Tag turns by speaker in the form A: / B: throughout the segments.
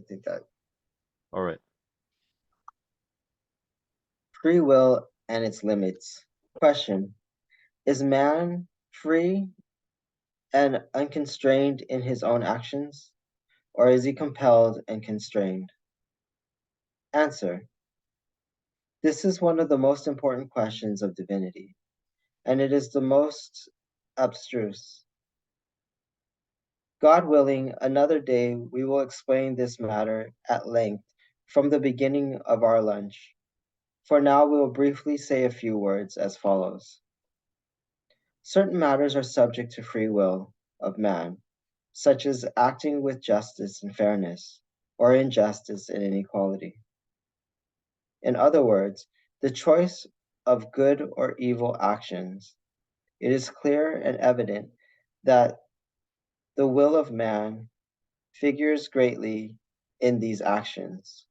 A: think that.
B: All right.
A: Free will and its limits. Question: is man free and unconstrained in his own actions, or is he compelled and constrained? Answer: this is one of the most important questions of divinity, and it is the most abstruse. God willing, another day we will explain this matter at length from the beginning of our lunch. For now, we will briefly say a few words as follows. Certain matters are subject to free will of man, such as acting with justice and fairness, or injustice and inequality. In other words, the choice of good or evil actions. It is clear and evident that the will of man figures greatly in these actions.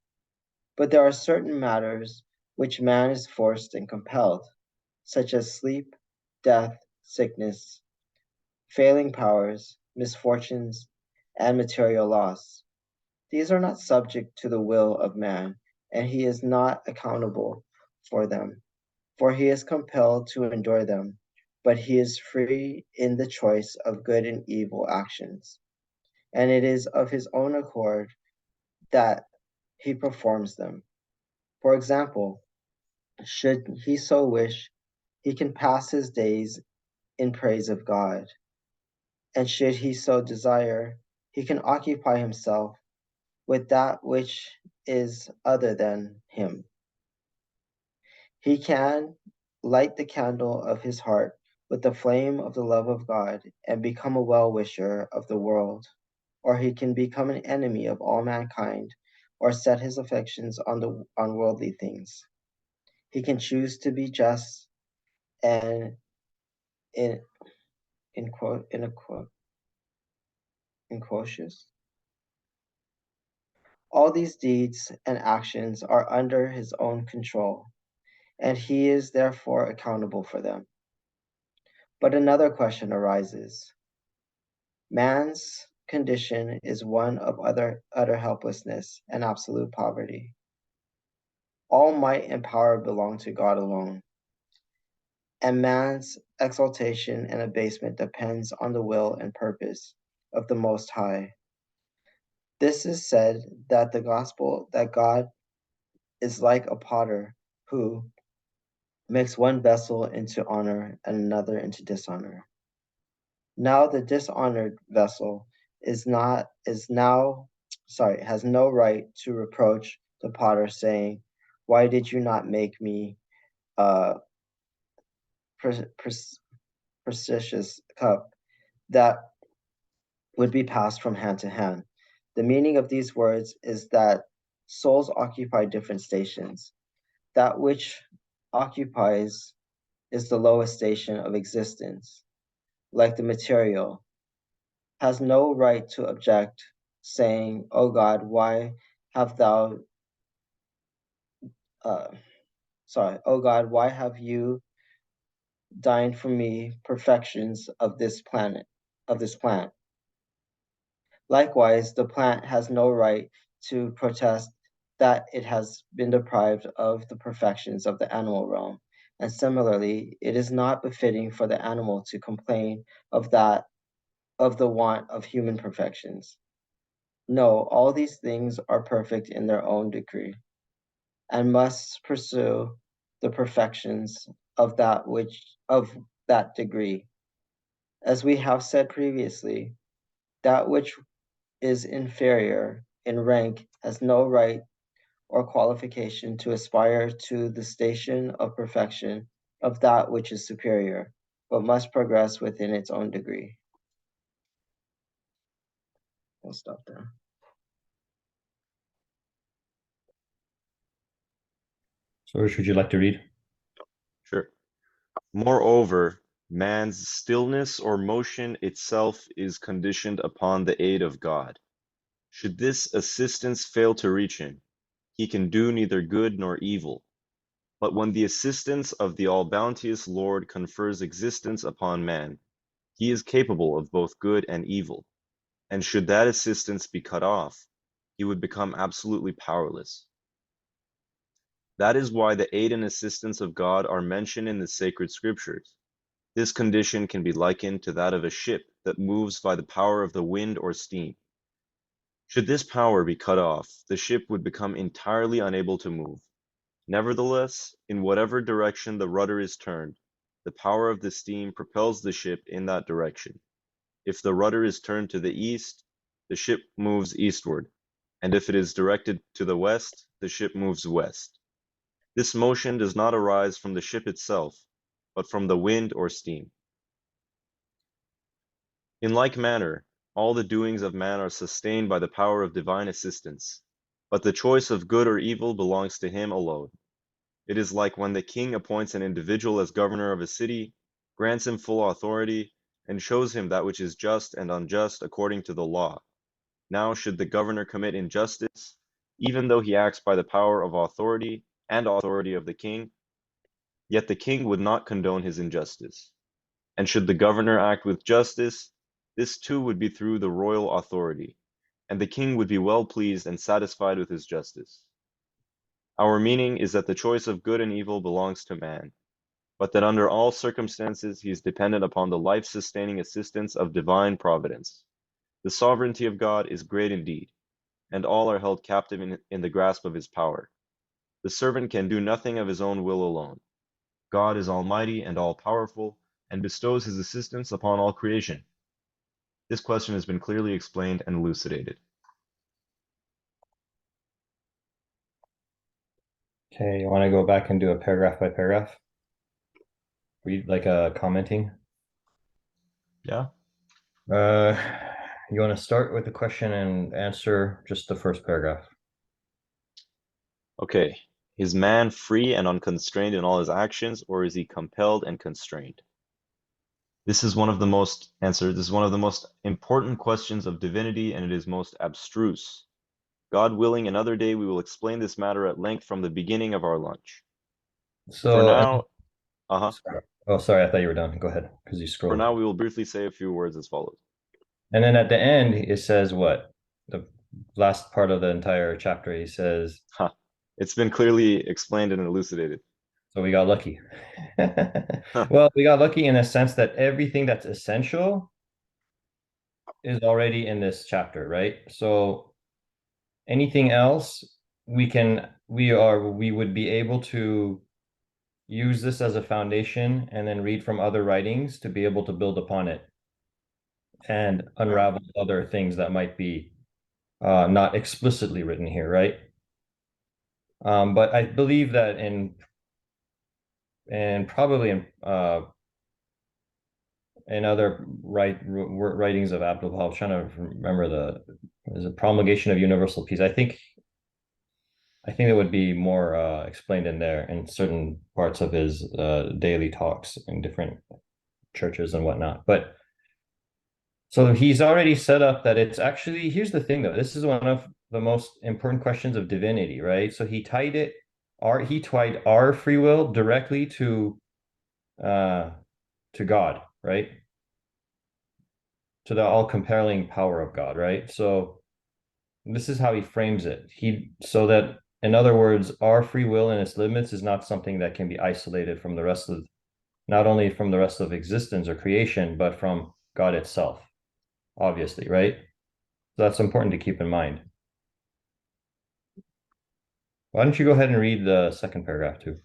A: But there are certain matters which man is forced and compelled, such as sleep, death, sickness, failing powers, misfortunes, and material loss. These are not subject to the will of man, and he is not accountable for them, for he is compelled to endure them, but he is free in the choice of good and evil actions, and it is of his own accord that he performs them. For example, should he so wish, he can pass his days in praise of God, and should he so desire, he can occupy himself with that which is other than him. He can light the candle of his heart with the flame of the love of God and become a well-wisher of the world, or he can become an enemy of all mankind or set his affections on worldly things. He can choose to be just and in inquisious. All these deeds and actions are under his own control, and he is therefore accountable for them. But another question arises. Man's condition is one of utter helplessness and absolute poverty. All might and power belong to God alone, and man's exaltation and abasement depends on the will and purpose of the Most High. This is said that the gospel that God is like a potter who makes one vessel into honor and another into dishonor. Now the dishonored vessel has no right to reproach the potter, saying, "Why did you not make me a precious cup that would be passed from hand to hand?" The meaning of these words is that souls occupy different stations. That which occupies is the lowest station of existence, like the material, has no right to object, saying, "O God, why have thou, O God, why have you deigned for me perfections of this plant?" Likewise, the plant has no right to protest that it has been deprived of the perfections of the animal realm. And similarly, it is not befitting for the animal to complain of the want of human perfections. No, all these things are perfect in their own degree, and must pursue the perfections of that degree. As we have said previously, that which is inferior in rank has no right or qualification to aspire to the station of perfection of that which is superior, but must progress within its own degree. We'll stop there.
C: So, should you like to read?
B: Sure. Moreover, man's stillness or motion itself is conditioned upon the aid of God. Should this assistance fail to reach him, he can do neither good nor evil. But when the assistance of the all-bounteous Lord confers existence upon man, he is capable of both good and evil. And should that assistance be cut off, he would become absolutely powerless. That is why the aid and assistance of God are mentioned in the sacred scriptures. This condition can be likened to that of a ship that moves by the power of the wind or steam. Should this power be cut off, the ship would become entirely unable to move. Nevertheless, in whatever direction the rudder is turned, the power of the steam propels the ship in that direction. If the rudder is turned to the east, the ship moves eastward, and if it is directed to the west, the ship moves west. This motion does not arise from the ship itself, but from the wind or steam. In like manner, all the doings of man are sustained by the power of divine assistance, but the choice of good or evil belongs to him alone. It is like when the king appoints an individual as governor of a city, grants him full authority, and shows him that which is just and unjust according to the law. Now, should the governor commit injustice, even though he acts by the power of authority and authority of the king, yet the king would not condone his injustice. And should the governor act with justice, this too would be through the royal authority, and the king would be well pleased and satisfied with his justice. Our meaning is that the choice of good and evil belongs to man, but that under all circumstances he is dependent upon the life-sustaining assistance of divine providence. The sovereignty of God is great indeed, and all are held captive in the grasp of his power. The servant can do nothing of his own will alone. God is almighty and all-powerful, and bestows his assistance upon all creation. This question has been clearly explained and elucidated.
C: Okay, you want to go back and do a paragraph by paragraph? Read like a commenting?
B: Yeah?
C: Uh, you want to start with the question and answer just the first paragraph?
B: Okay. Is man free and unconstrained in all his actions, or is he compelled and constrained? This is one of the most important questions of divinity, and it is most abstruse. God willing, another day we will explain this matter at length from the beginning of our lunch. For
C: So,
B: now,
C: sorry. Oh, sorry, I thought you were done. Go ahead, because you
B: for
C: scrolled.
B: now we will briefly say a few words as follows.
C: And then at the end, it says what? The last part of the entire chapter, he says,
B: Huh. It's been clearly explained and elucidated.
C: so we got lucky.
B: Huh.
C: Well, we got lucky in the sense that everything that's essential is already in this chapter, right? So anything else we would be able to use this as a foundation and then read from other writings to be able to build upon it and unravel other things that might be not explicitly written here, right? But I believe that probably in other writings of Abdul Baha, I'm trying to remember the promulgation of universal peace. I think it would be more explained in there in certain parts of his daily talks in different churches and whatnot. But so he's already set up that it's actually, here's the thing though, this is one of the most important questions of divinity, right? So he tied our free will directly uh to God, right? To the all compelling power of God, right? So this is how he frames it. So that in other words, our free will and its limits is not something that can be isolated from the rest of, not only from the rest of existence or creation, but from God itself, obviously, right? So that's important to keep in mind. Why don't you go ahead and read the second paragraph too?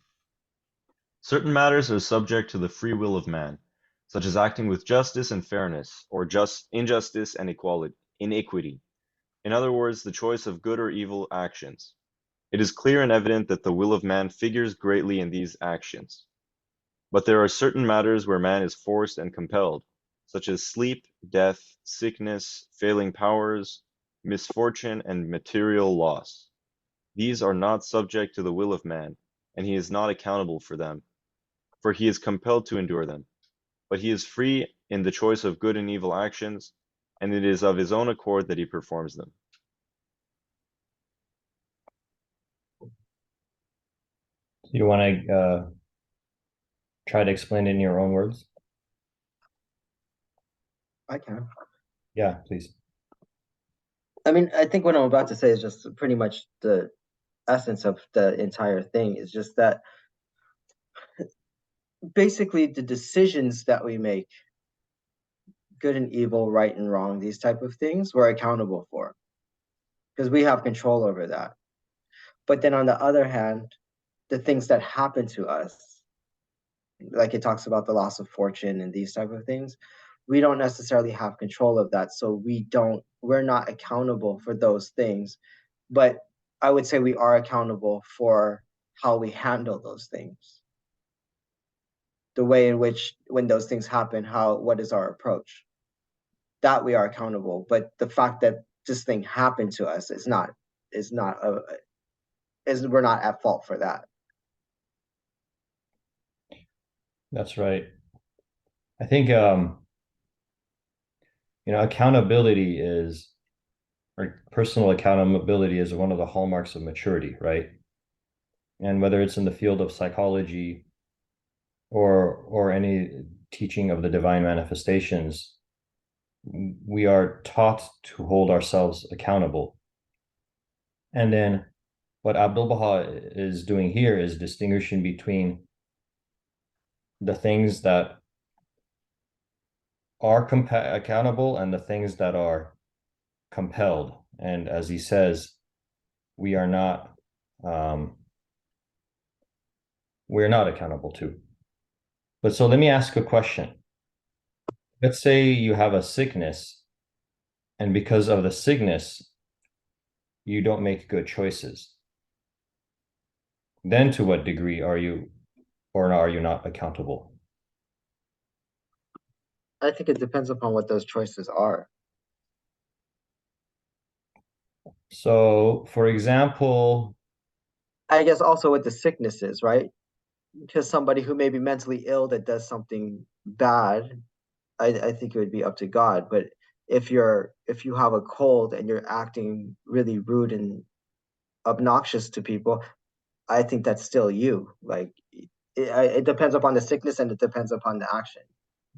B: Certain matters are subject to the free will of man, such as acting with justice and fairness, or just injustice and iniquity. In other words, the choice of good or evil actions. It is clear and evident that the will of man figures greatly in these actions. But there are certain matters where man is forced and compelled, such as sleep, death, sickness, failing powers, misfortune, and material loss. These are not subject to the will of man, and he is not accountable for them, for he is compelled to endure them. But he is free in the choice of good and evil actions, and it is of his own accord that he performs them.
C: You want to try to explain it in your own words?
A: I can.
C: Yeah, please.
A: I mean, I think what I'm about to say is just pretty much the essence of the entire thing. Is just that basically the decisions that we make, good and evil, right and wrong, these type of things, we're accountable for because we have control over that. But then on the other hand, the things that happen to us, like it talks about the loss of fortune and these type of things, we don't necessarily have control of that. So we're not accountable for those things. But I would say we are accountable for how we handle those things, the way in which when those things happen, what is our approach? That we are accountable. But the fact that this thing happened to us is not a is we're not at fault for that.
C: That's right. I think accountability is, or personal accountability is one of the hallmarks of maturity, right? And whether it's in the field of psychology or any teaching of the divine manifestations, we are taught to hold ourselves accountable. And then what Abdul Baha is doing here is distinguishing between the things that are accountable and the things that are compelled. And as he says, we are not we're not accountable to. But so let me ask a question. Let's say you have a sickness, and because of the sickness, you don't make good choices. Then to what degree are you or are you not accountable?
A: I think it depends upon what those choices are.
C: So, for example,
A: I guess also with the sicknesses, right? Because somebody who may be mentally ill that does something bad, I think it would be up to God. But if you have a cold and you're acting really rude and obnoxious to people, I think that's still you. Like it depends upon the sickness and it depends upon the action.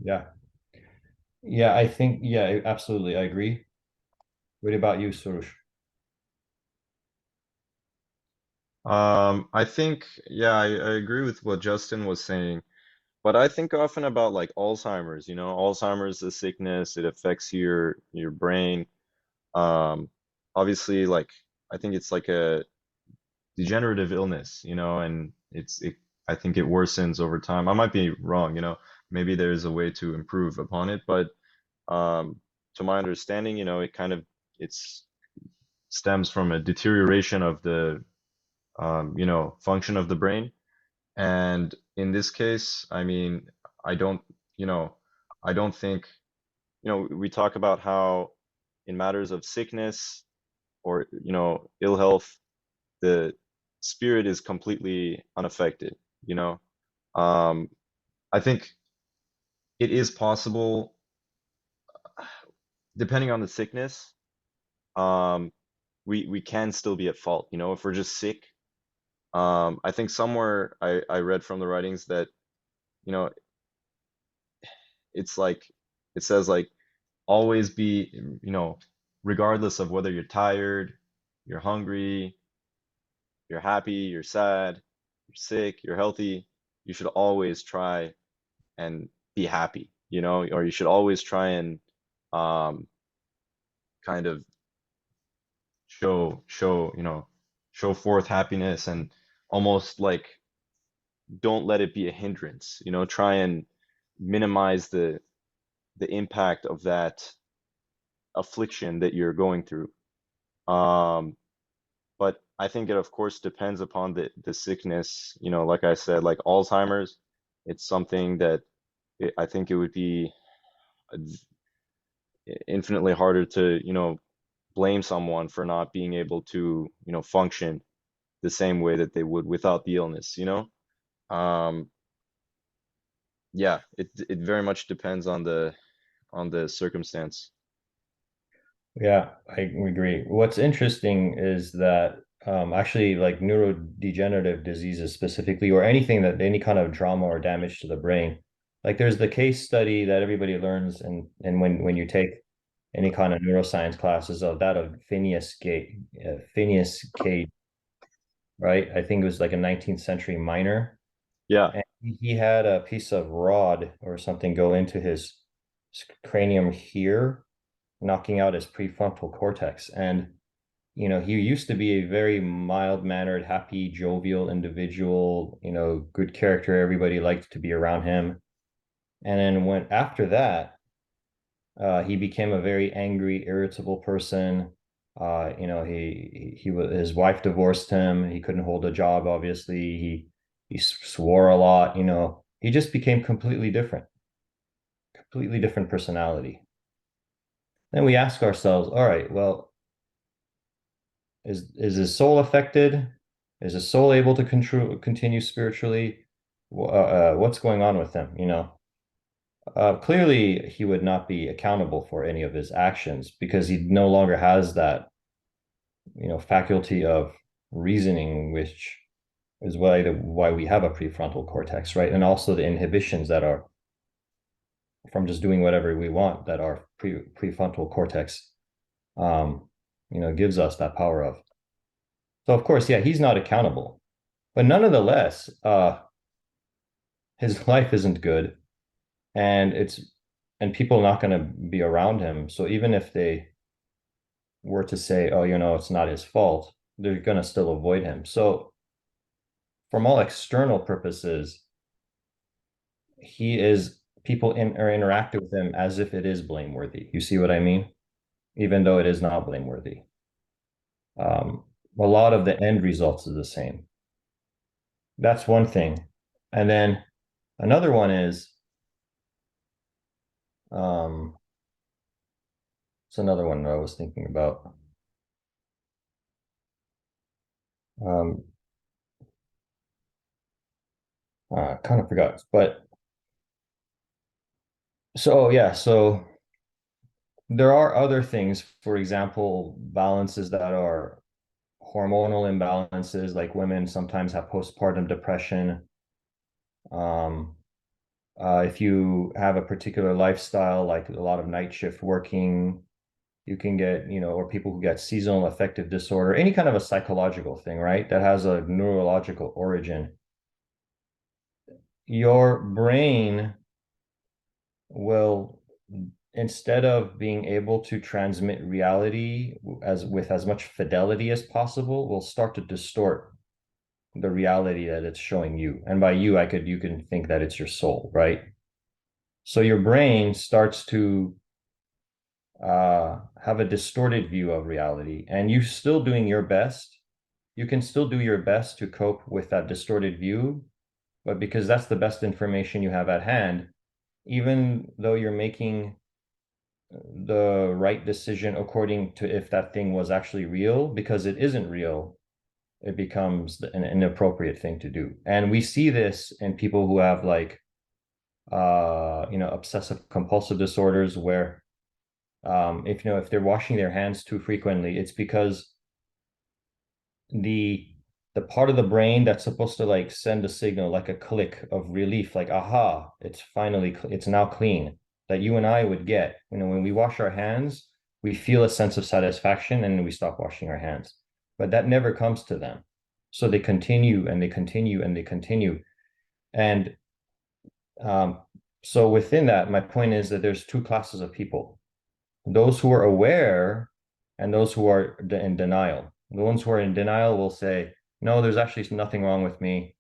C: yeah. Yeah, I think, yeah, absolutely. I agree. What about you, Surush?
B: I think, yeah, I agree with what Justin was saying, but I think often about like Alzheimer's, Alzheimer's is a sickness, it affects your brain. Um, Obviously, like I think it's like a degenerative illness, and I think it worsens over time. I might be wrong, maybe there's a way to improve upon it, but um, to my understanding, it's stems from a deterioration of the function of the brain. And in this case, I mean, I don't, you know, I don't think, we talk about how in matters of sickness or, ill health, the spirit is completely unaffected, you know. Um, I think it is possible, depending on the sickness, um, we can still be at fault, if we're just sick. I think somewhere I read from the writings that, you know, it's like it says like always be, regardless of whether you're tired, you're hungry, you're happy, you're sad, you're sick, you're healthy, you should always try and be happy, or you should always try and um, kind of show forth happiness and almost like don't let it be a hindrance, try and minimize the impact of that affliction that you're going through. Um, but I think it of course depends upon the sickness, like I said, like Alzheimer's, it's something that I think it would be infinitely harder to, blame someone for not being able to, function the same way that they would without the illness. Um, yeah, it very much depends on the circumstance.
C: Yeah, I agree. What's interesting is that actually, like neurodegenerative diseases specifically, or anything that any kind of trauma or damage to the brain, like there's the case study that everybody learns, and when you take any kind of neuroscience classes of that of Phineas Cage, right? I think it was like a 19th century miner.
B: Yeah.
C: And he had a piece of rod or something go into his cranium here, knocking out his prefrontal cortex. And, he used to be a very mild-mannered, happy, jovial individual, good character. Everybody liked to be around him. And then after that, he became a very angry, irritable person. His wife divorced him. He couldn't hold a job, obviously. He swore a lot. He just became completely different personality. Then we ask ourselves, all right, well, is his soul affected? Is his soul able to continue spiritually? What's going on with him? Clearly, he would not be accountable for any of his actions because he no longer has that, faculty of reasoning, which is why we have a prefrontal cortex, right? And also the inhibitions that are from just doing whatever we want that our prefrontal cortex, gives us that power of. So of course, yeah, he's not accountable, but nonetheless, his life isn't good, and people are not going to be around him. So even if they were to say, oh, it's not his fault, they're going to still avoid him. So from all external purposes, people are interacting with him as if it is blameworthy. You see what I mean? Even though it is not blameworthy. A lot of the end results is the same. That's one thing. And then another one is, it's another one that I was thinking about. Um, I kind of forgot, but so yeah, so there are other things, for example, balances that are hormonal imbalances, like women sometimes have postpartum depression. Um, if you have a particular lifestyle, like a lot of night shift working, you can get, or people who get seasonal affective disorder, any kind of a psychological thing, right? That has a neurological origin. Your brain will, instead of being able to transmit reality with as much fidelity as possible, will start to distort the reality that it's showing you. And by you, you can think that it's your soul, right? So your brain starts to have a distorted view of reality, and you still doing your best. You can still do your best to cope with that distorted view, but because that's the best information you have at hand, even though you're making the right decision according to if that thing was actually real, because it isn't real, it becomes an inappropriate thing to do. And we see this in people who have like obsessive compulsive disorders where if they're washing their hands too frequently, it's because the part of the brain that's supposed to like send a signal, like a click of relief, like aha, it's now clean, that you and I would get. When we wash our hands, we feel a sense of satisfaction and we stop washing our hands. But that never comes to them. So they continue and they continue and they continue. And so within that, my point is that there's two classes of people: those who are aware and those who are in denial. The ones who are in denial will say, no, there's actually nothing wrong with me.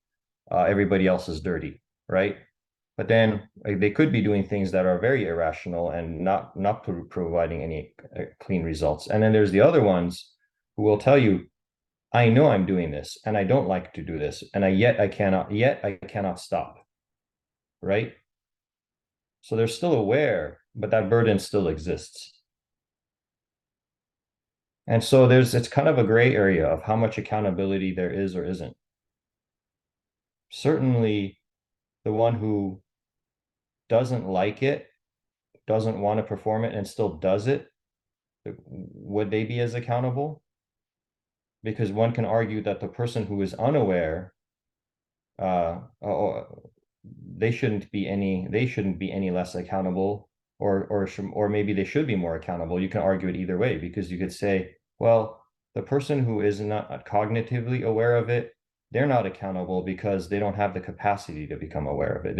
C: Everybody else is dirty, right? But then they could be doing things that are very irrational and not providing any clean results. And then there's the other ones who will tell you, I know I'm doing this and I don't like to do this, and yet I cannot stop, right? So they're still aware, but that burden still exists. And so it's kind of a gray area of how much accountability there is or isn't. Certainly, the one who doesn't like it, doesn't want to perform it, and still does it, would they be as accountable? Because one can argue that the person who is unaware, they shouldn't be any less accountable or maybe they should be more accountable. You can argue it either way, because you could say, well, the person who is not cognitively aware of it, they're not accountable because they don't have the capacity to become aware of it.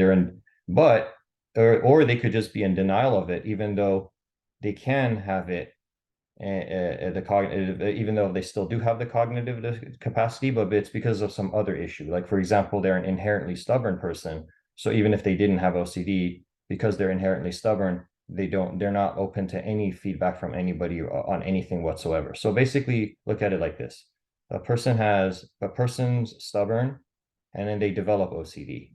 C: But or they could just be in denial of it, even though they can have it, the cognitive, even though they still do have the cognitive capacity, but it's because of some other issue. Like, for example, they're an inherently stubborn person. So even if they didn't have OCD, because they're inherently stubborn, they're not open to any feedback from anybody on anything whatsoever. So basically, look at it like this. A person's stubborn, and then they develop OCD.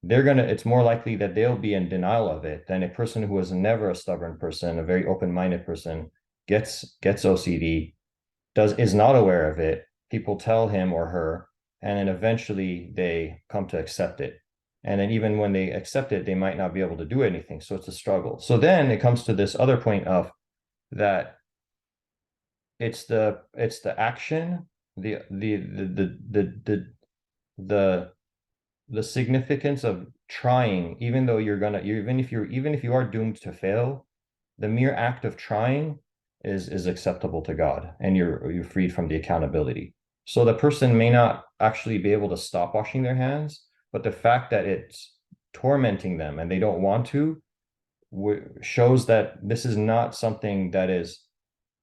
C: It's more likely that they'll be in denial of it than a person who was never a stubborn person, a very open-minded person, gets OCD, is not aware of it. People tell him or her, and then eventually they come to accept it. And then even when they accept it, they might not be able to do anything. So it's a struggle. So then it comes to this other point of that it's the action, the the significance of trying, even though even if you are doomed to fail, the mere act of trying is acceptable to God, and you're freed from the accountability. So the person may not actually be able to stop washing their hands, but the fact that it's tormenting them and they don't want to shows that this is not something that is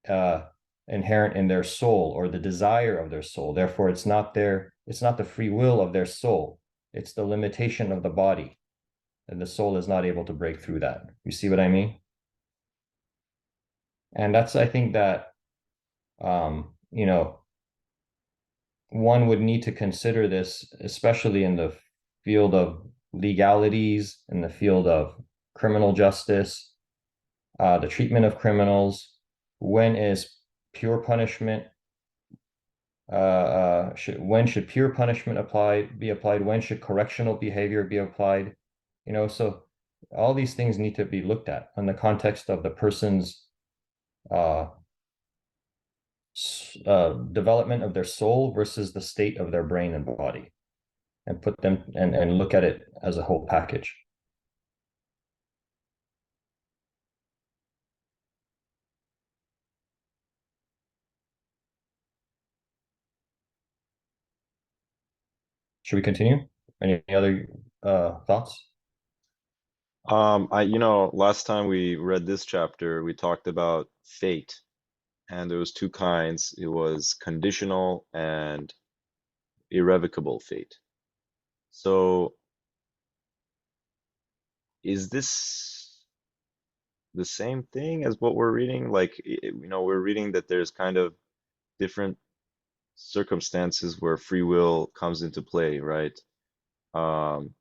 C: uh, inherent in their soul or the desire of their soul. Therefore, it's not the free will of their soul. It's the limitation of the body, and the soul is not able to break through that. You see what I mean? And I think that, you know, one would need to consider this, especially in the field of legalities, in the field of criminal justice, the treatment of criminals. When is pure punishment when should pure punishment be applied? When should correctional behavior be applied? So all these things need to be looked at in the context of the person's uh, development of their soul versus the state of their brain and body, and put them and look at it as a whole package. Should we continue? Any other thoughts?
B: Last time we read this chapter, we talked about fate, and there was two kinds. It was conditional and irrevocable fate. So is this the same thing as what we're reading? Like, we're reading that there's kind of different circumstances where free will comes into play, right? Um,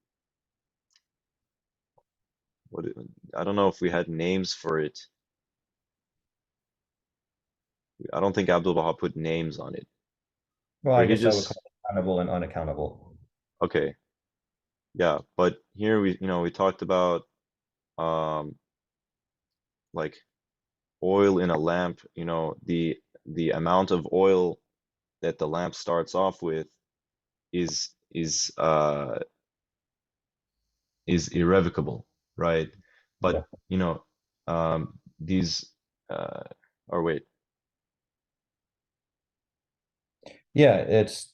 B: what I don't know if we had names for it. I don't think Abdul Baha put names on it,
C: Well,
B: or
C: I
B: he
C: guess I would
B: just
C: call it accountable and unaccountable.
B: okay, yeah. But here we talked about um like oil in a lamp. The amount of oil that the lamp starts off with is is uh is irrevocable, right?
C: Yeah.
B: But these uh or wait,
C: Yeah, it's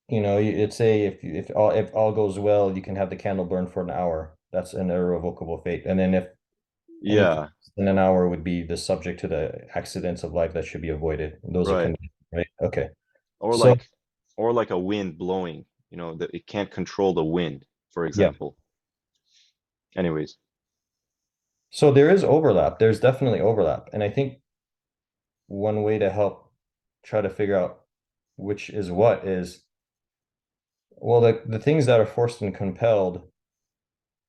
C: a if all goes well, you can have the candle burn for an hour. That's an irrevocable fate. And then if anything
B: yeah,
C: less than an hour would be the subject to the accidents of life that should be avoided. Those are
B: right.
C: conditions, right? Okay.
B: Or
C: So
B: like a wind blowing, that it can't control the wind, for
C: yeah.
B: example. Anyways,
C: So there is overlap. There's definitely overlap. And I think one way to help try to figure out which is what is, well, the things that are forced and compelled,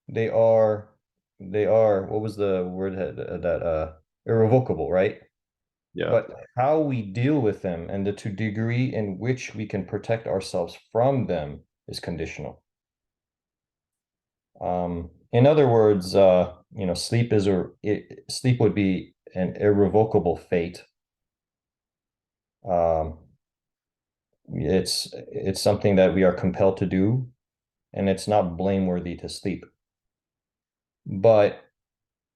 C: they are what was the word that irrevocable, right?
B: yeah.
C: But how we deal with them and the to degree in which we can protect ourselves from them is conditional. In other words, sleep would be an irrevocable fate. Um, it's something that we are compelled to do, and it's not blameworthy to sleep. But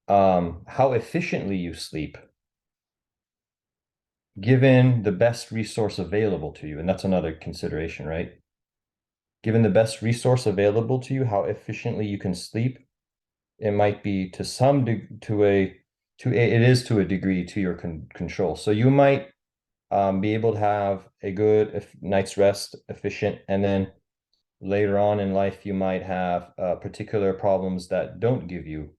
C: how efficiently you sleep, given the best resource available to you. And that's another consideration, right? Given the best resource available to you, how efficiently you can sleep, it might be to some it is to a degree to your control. So you might be able to have a good night's rest, efficient, and then later on in life you might have particular problems that don't give you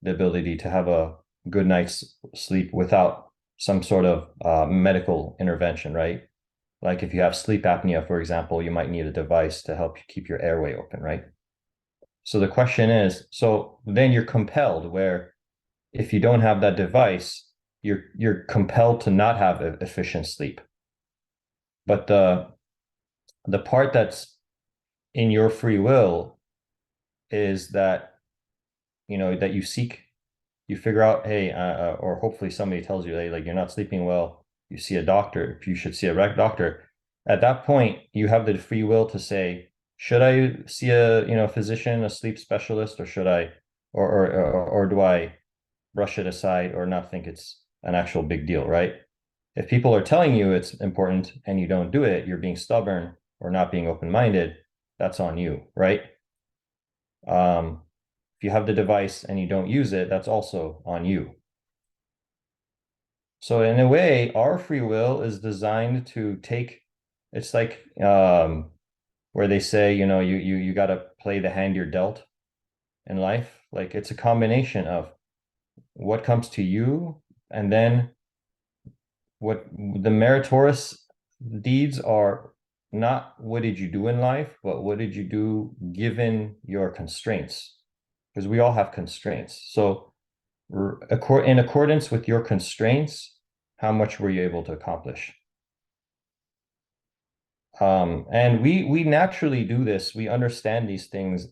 C: the ability to have a good night's sleep without some sort of medical intervention, right? Like if you have sleep apnea, for example, you might need a device to help you keep your airway open, right? So the question is, so then you're compelled where if you don't have that device, you're compelled to not have efficient sleep. But the part that's in your free will is that that you figure out, hey, or hopefully somebody tells you, hey, like you're not sleeping well, you see a doctor, you should see a doctor. At that point, you have the free will to say, should I see a physician, a sleep specialist, or should I, or do I brush it aside or not think it's an actual big deal, right? If people are telling you it's important and you don't do it, you're being stubborn or not being open-minded, that's on you, right? If you have the device and you don't use it, that's also on you. So in a way, our free will is designed to take, it's like where they say, you got to play the hand you're dealt in life. Like it's a combination of what comes to you and then what the meritorious deeds are not what did you do in life, but what did you do given your constraints? Because we all have constraints. So in accordance with your constraints, how much were you able to accomplish? And we naturally do this. We understand these things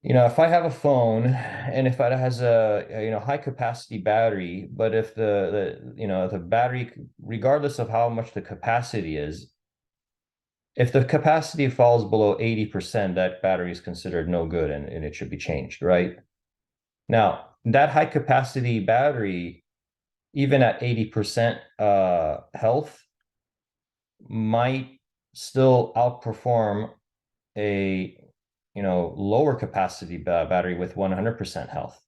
C: if I have a phone and if it has a high capacity battery, but if the battery, regardless of how much the capacity is, if the capacity falls below 80%, that battery is considered no good and it should be changed, right? Now, that high capacity battery, even at 80% health, might still outperform a lower capacity battery with 100% health.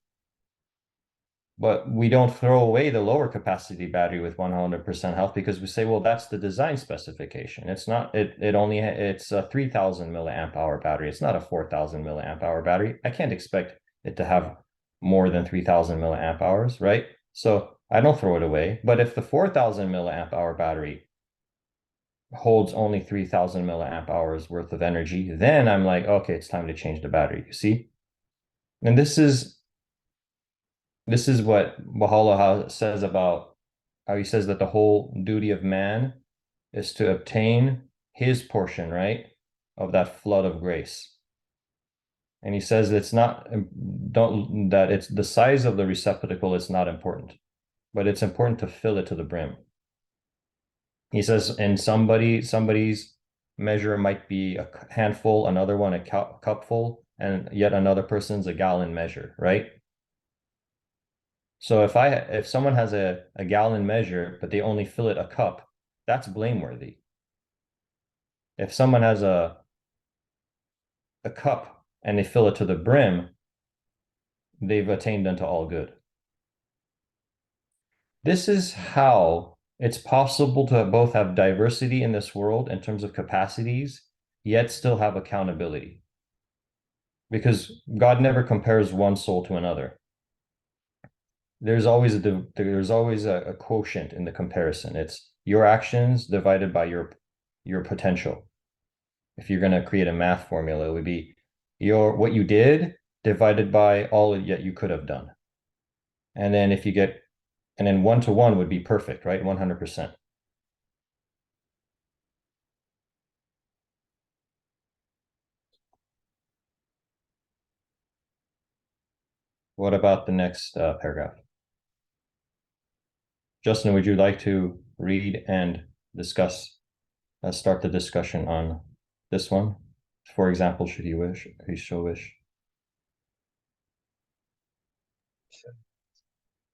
C: But we don't throw away the lower capacity battery with 100% health because we say, well, that's the design specification. It's not, it's a 3000 milliamp hour battery. It's not a 4000 milliamp hour battery. I can't expect it to have more than 3000 milliamp hours, right? So I don't throw it away. But if the 4000 milliamp hour battery holds only 3000 milliamp hours worth of energy, then I'm like, okay, it's time to change the battery, you see? And this is what Baha'u'llah says about how he says that the whole duty of man is to obtain his portion, right, of that flood of grace. And he says it's not that it's the size of the receptacle is not important, but it's important to fill it to the brim. He says, and somebody's measure might be a handful, another one a cupful, and yet another person's a gallon measure, right? So if someone has a gallon measure, but they only fill it a cup, that's blameworthy. If someone has a cup and they fill it to the brim, they've attained unto all good. This is how it's possible to both have diversity in this world in terms of capacities, yet still have accountability. Because God never compares one soul to another. There's always a quotient in the comparison. It's your actions divided by your potential. If you're going to create a math formula, it would be what you did divided by all yet you could have done. And then and then 1-to-1 would be perfect, right? 100%. What about the next paragraph? Justin, would you like to read and discuss, start the discussion on this one? For example, should you so wish?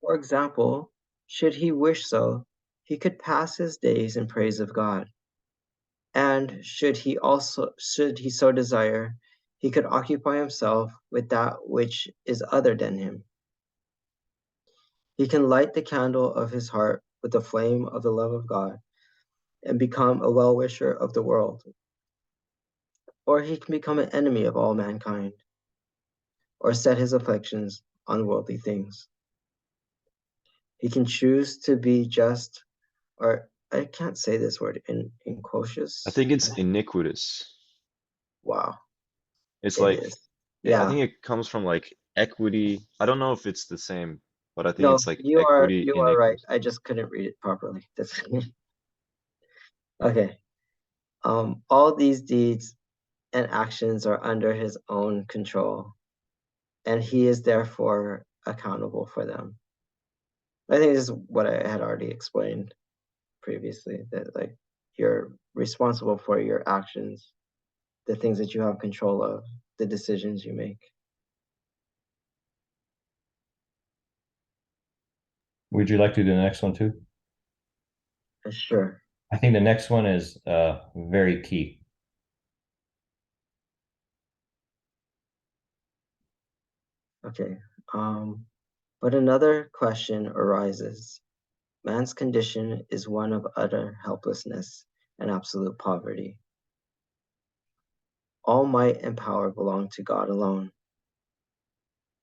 A: For example, should he wish so, he could pass his days in praise of God. And should he so desire, he could occupy himself with that which is other than him. He can light the candle of his heart with the flame of the love of God and become a well-wisher of the world. Or he can become an enemy of all mankind, or set his affections on worldly things. He can choose to be just, or I can't say this word,
B: I
A: inquisious.
B: think it's iniquitous.
A: Wow,
B: It's
A: it
B: like,
A: is.
B: I
A: Yeah.
B: think it comes from like equity. I don't know if it's the same, but I think
A: No,
B: it's like
A: you are
B: equity
A: you are right.
B: iniquitous.
A: I just couldn't read it properly. That's okay. All these deeds and actions are under his own control, and he is therefore accountable for them. I think this is what I had already explained previously, that like you're responsible for your actions, the things that you have control of, the decisions you make.
C: Would you like to do the next one too?
A: Sure.
C: I think the next one is very key.
A: Okay. But another question arises. Man's condition is one of utter helplessness and absolute poverty. All might and power belong to God alone,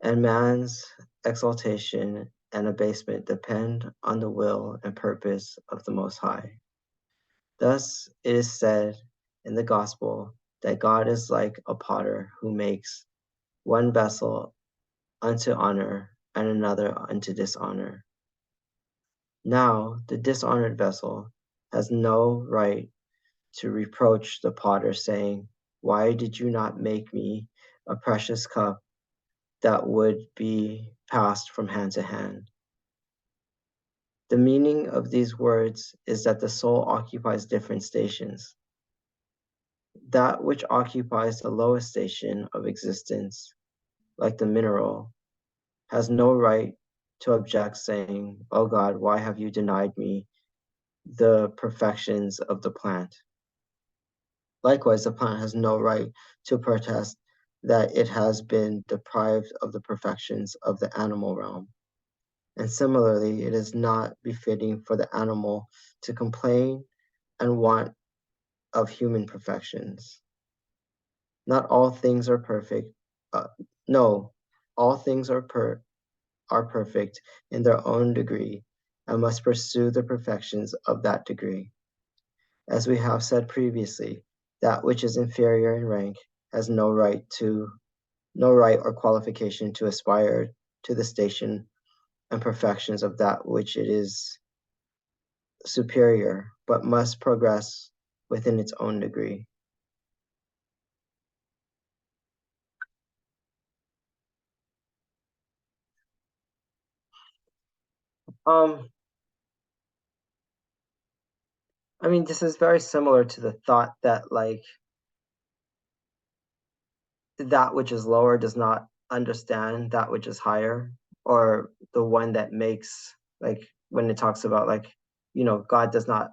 A: and man's exaltation and abasement depend on the will and purpose of the Most High. Thus it is said in the Gospel that God is like a potter who makes one vessel unto honor and another unto dishonor. Now the dishonored vessel has no right to reproach the potter, saying, "Why did you not make me a precious cup that would be passed from hand to hand?" The meaning of these words is that the soul occupies different stations. That which occupies the lowest station of existence, like the mineral, has no right to object, saying, "Oh God, why have you denied me the perfections of the plant?" Likewise, the plant has no right to protest that it has been deprived of the perfections of the animal realm. And similarly, it is not befitting for the animal to complain and want of human perfections. Not all things are perfect. No, all things are perfect in their own degree and must pursue the perfections of that degree. As we have said previously, that which is inferior in rank has no right or qualification to aspire to the station and perfections of that which it is superior, but must progress within its own degree. Um, I mean, this is very similar to the thought that like that which is lower does not understand that which is higher, or the one that makes like when it talks about like God does not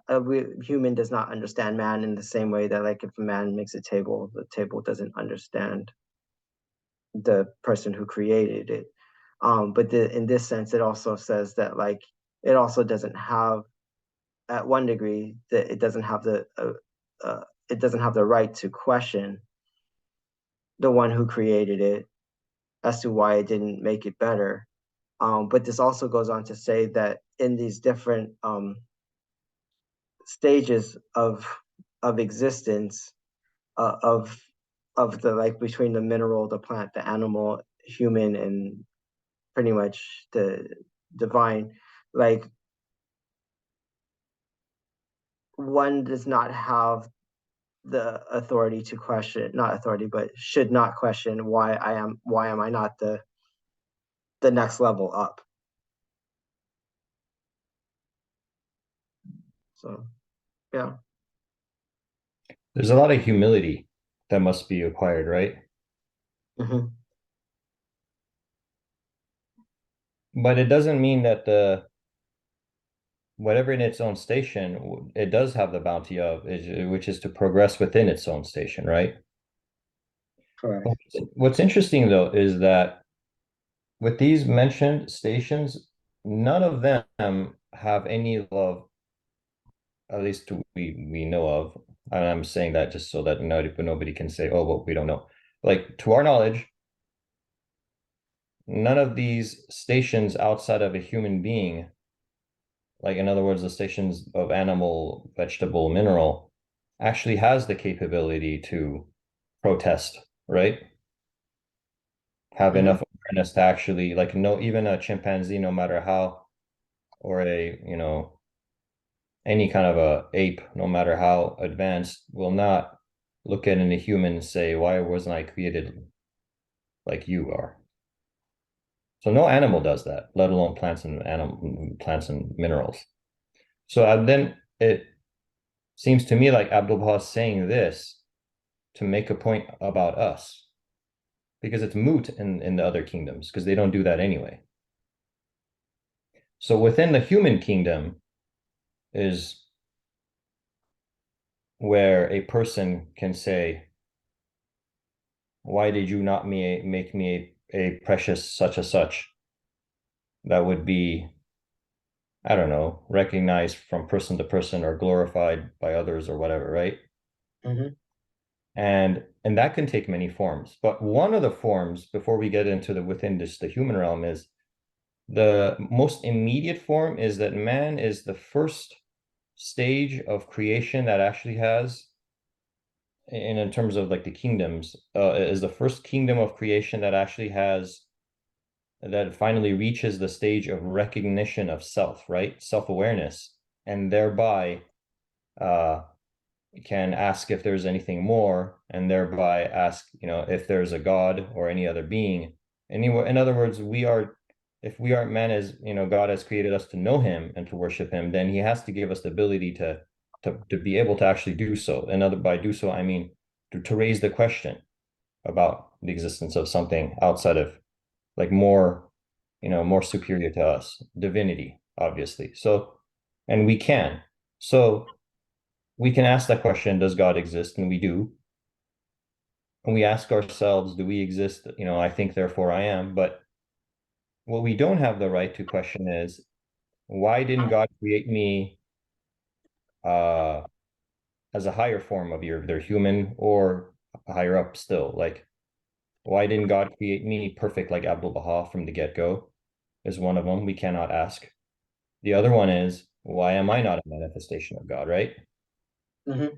A: human does not understand man in the same way that like if a man makes a table, the table doesn't understand the person who created it. But in this sense, it also says that like it also doesn't have at one degree that it doesn't have the right to question the one who created it as to why it didn't make it better. But this also goes on to say that in these different stages of existence, of the like between the mineral, the plant, the animal, human, and pretty much the divine, like one does not have the authority to question, not authority, but should not question why am I not the next level up. So yeah.
C: There's a lot of humility that must be acquired, right?
A: Mm-hmm.
C: but it doesn't mean that the whatever in its own station, it does have the bounty of, which is to progress within its own station, right?
A: Correct.
C: What's interesting though is that with these mentioned stations, none of them have any love, at least we know of. And I'm saying that just so that nobody can say, oh, well, we don't know. Like to our knowledge, none of these stations outside of a human being, like in other words, the stations of animal, vegetable, mineral, actually has the capability to protest, right? Have
A: Mm-hmm.
C: enough awareness to actually, like, no, even a chimpanzee, no matter how, or any kind of a ape, no matter how advanced, will not look at a human and say, why wasn't I created like you are? So no animal does that, let alone plants and minerals. So then it seems to me like Abdul Baha is saying this to make a point about us, because it's moot in the other kingdoms, because they don't do that anyway. So within the human kingdom is where a person can say, why did you not make me a precious such a such that would be, I don't know, recognized from person to person or glorified by others or whatever, right?
A: Mm-hmm.
C: And that can take many forms. But one of the forms, before we get into within this the human realm, is the most immediate form is that man is the first stage of creation that actually has, in terms of like the kingdoms, is the first kingdom of creation that actually has, that finally reaches the stage of recognition of self, right? Self-awareness, and thereby uh, can ask if there's anything more, and thereby ask, if there's a God or any other being. Anyway, in other words, if we aren't man, as God has created us to know him and to worship him, then he has to give us the ability to be able to actually do so. And by do so, I mean to raise the question about the existence of something outside of, like, more superior to us, divinity, obviously. So, and we can. So we can ask that question, does God exist? And we do. And we ask ourselves, do we exist? I think, therefore I am. But what we don't have the right to question is, why didn't God create me uh, as a higher form of either human or higher up still? Like, why didn't God create me perfect like Abdul Baha from the get-go? Is one of them we cannot ask. The other one is, why am I not a manifestation of God, right?
A: Mm-hmm.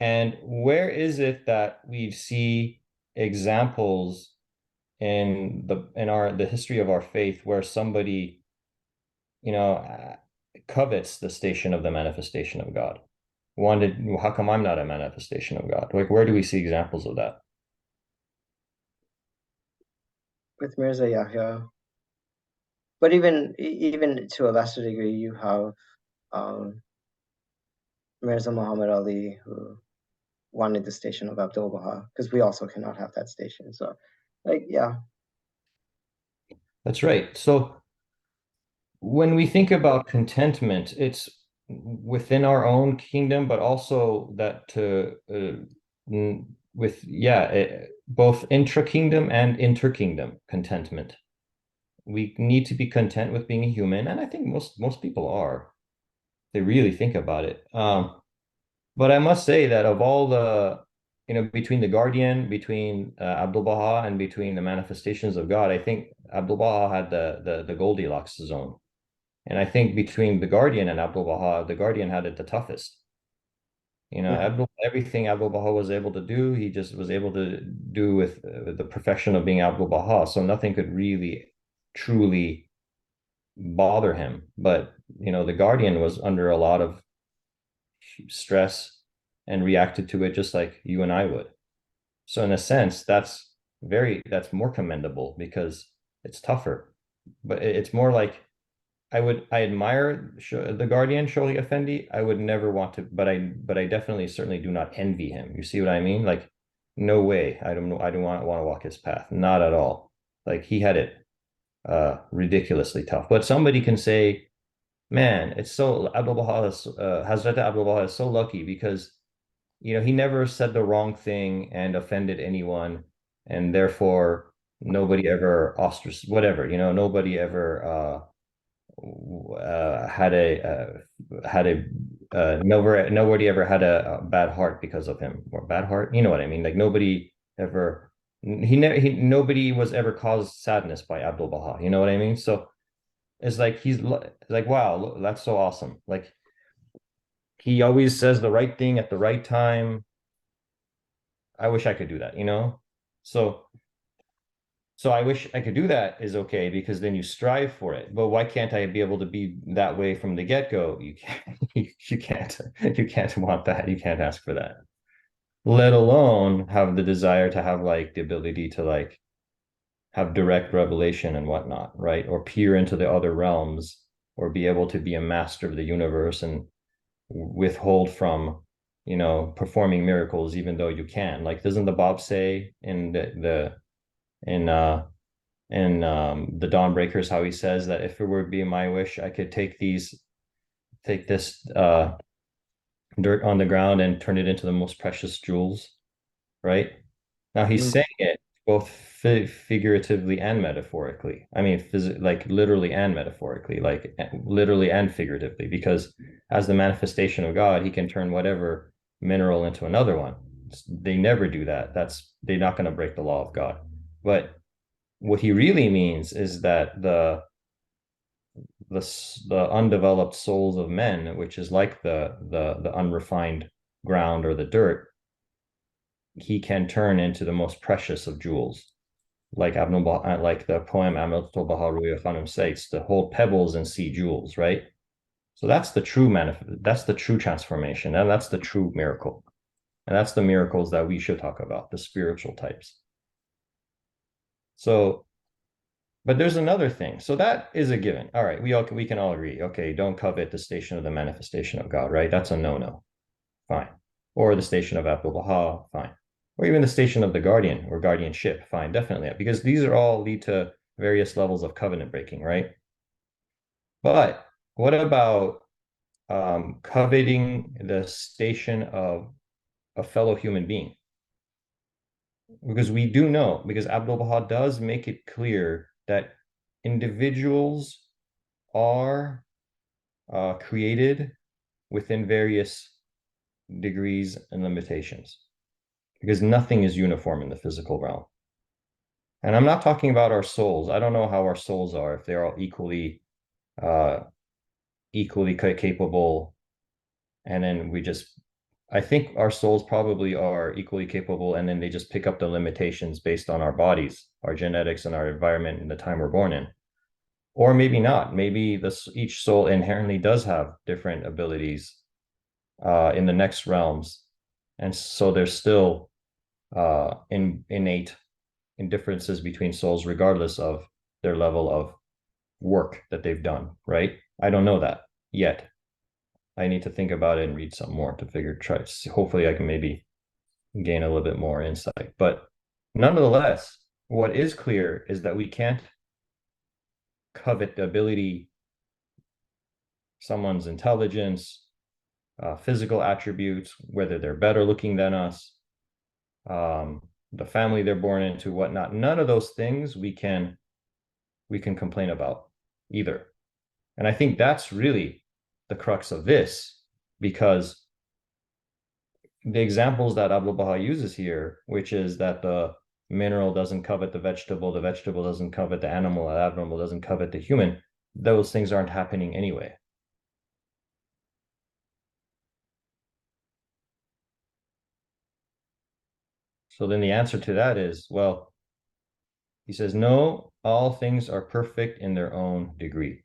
C: And where is it that we see examples in the history of our faith where somebody, you know, uh, covets the station of the manifestation of God? How come I'm not a manifestation of God? Like, where do we see examples of that?
A: With Mirza Yahya, but even to a lesser degree, you have um, Mirza Muhammad Ali, who wanted the station of Abdul Baha, because we also cannot have that station. So, like, yeah.
C: That's right. So when we think about contentment, it's within our own kingdom, but also that both intra-kingdom and inter-kingdom contentment. We need to be content with being a human, and I think most people are. They really think about it. But I must say that of all the, between the Guardian, between Abdul Baha, and between the manifestations of God, I think Abdul Baha had the Goldilocks zone. And I think between the Guardian and Abdul Baha, the Guardian had it the toughest.
A: Mm-hmm.
C: Everything Abdul Baha was able to do, he just was able to do with the perfection of being Abdul Baha. So nothing could really, truly bother him. But, the Guardian was under a lot of stress and reacted to it just like you and I would. So in a sense, that's more commendable because it's tougher. But it's more like, I admire the Guardian, Sholi Effendi. I would never want to, but I definitely certainly do not envy him. You see what I mean? Like, no way. I don't want to walk his path. Not at all. Like, he had it ridiculously tough. But somebody can say, man, it's so Abdul Baha is, Hazrat Abdul Baha is so lucky because he never said the wrong thing and offended anyone, and therefore nobody ever ostracized whatever, nobody ever had a nobody ever had a bad heart because of him, or bad heart, you know what I mean? Like nobody ever nobody was ever caused sadness by Abdul Baha, you know what I mean? So it's like like, wow, that's so awesome. Like he always says the right thing at the right time. I wish I could do that, So I wish I could do that is okay because then you strive for it. But why can't I be able to be that way from the get-go? You can't you can't you can't want that. You can't ask for that. Let alone have the desire to have like the ability to like have direct revelation and whatnot, right? Or peer into the other realms or be able to be a master of the universe and withhold from, performing miracles even though you can. Like doesn't the Bob say in the in the Dawnbreakers how he says that if it were to be my wish, I could take this dirt on the ground and turn it into the most precious jewels, right? Now he's
A: Mm.
C: saying it both figuratively and metaphorically. I mean, like literally and metaphorically, like literally and figuratively, because as the manifestation of God, he can turn whatever mineral into another one. They never do that. They're not going to break the law of God. But what he really means is that the undeveloped souls of men, which is like the unrefined ground or the dirt, he can turn into the most precious of jewels. Like like the poem Abdul Baha Ruya Khanum states, to hold pebbles and see jewels, right? So that's the true transformation, and that's the true miracle. And that's the miracles that we should talk about, the spiritual types. So, but there's another thing. So that is a given. All right, we can all agree. Okay, don't covet the station of the manifestation of God, right? That's a no-no. Fine. Or the station of Abdul Baha, fine. Or even the station of the guardian or guardianship, fine, definitely. Because these are all lead to various levels of covenant breaking, right? But what about coveting the station of a fellow human being? Because we do know, because Abdul Baha does make it clear that individuals are created within various degrees and limitations, because nothing is uniform in the physical realm. And I'm not talking about our souls. I don't know how our souls are, if they're all uh, equally capable. And then I think our souls probably are equally capable, and then they just pick up the limitations based on our bodies, our genetics, and our environment and the time we're born in. Or maybe not. Maybe each soul inherently does have different abilities in the next realms. And so there's still innate differences between souls, regardless of their level of work that they've done, right? I don't know that yet. I need to think about it and read some more to hopefully I can maybe gain a little bit more insight. But nonetheless, what is clear is that we can't covet the ability, someone's intelligence, physical attributes, whether they're better looking than us, the family they're born into, whatnot. None of those things we can complain about either. And I think that's really the crux of this, because the examples that Abdul Baha uses here, which is that the mineral doesn't covet the vegetable doesn't covet the animal, the abnormal doesn't covet the human, those things aren't happening anyway. So then the answer to that is, well, he says, no, all things are perfect in their own degree.